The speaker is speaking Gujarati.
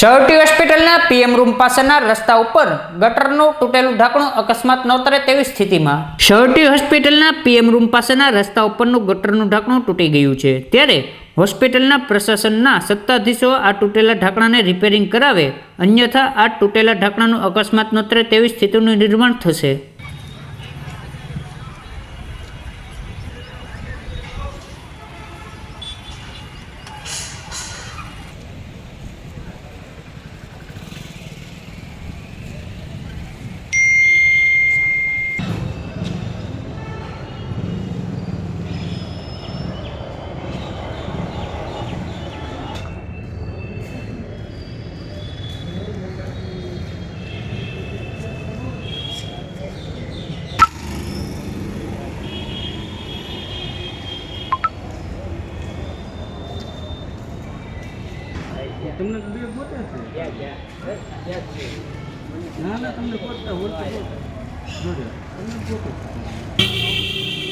સહટી હોસ્પિટલના પીએમ રૂમ પાસેના રસ્તા ઉપર ગટરનું તૂટેલું ઢાંકણું અકસ્માત નોતરે તેવી સ્થિતિમાં સહટી હોસ્પિટલના પીએમ રૂમ પાસેના રસ્તા ઉપરનું ગટરનું ઢાંકણું તૂટી ગયું છે, ત્યારે હોસ્પિટલના પ્રશાસનના સત્તાધીશો આ તૂટેલા ઢાંકણાને રિપેરિંગ કરાવે, અન્યથા આ તૂટેલા ઢાંકણાનું અકસ્માત નોતરે તેવી સ્થિતિનું નિર્માણ થશે. તમને બે પોતે છે ના તમને પોતા તમને પોતે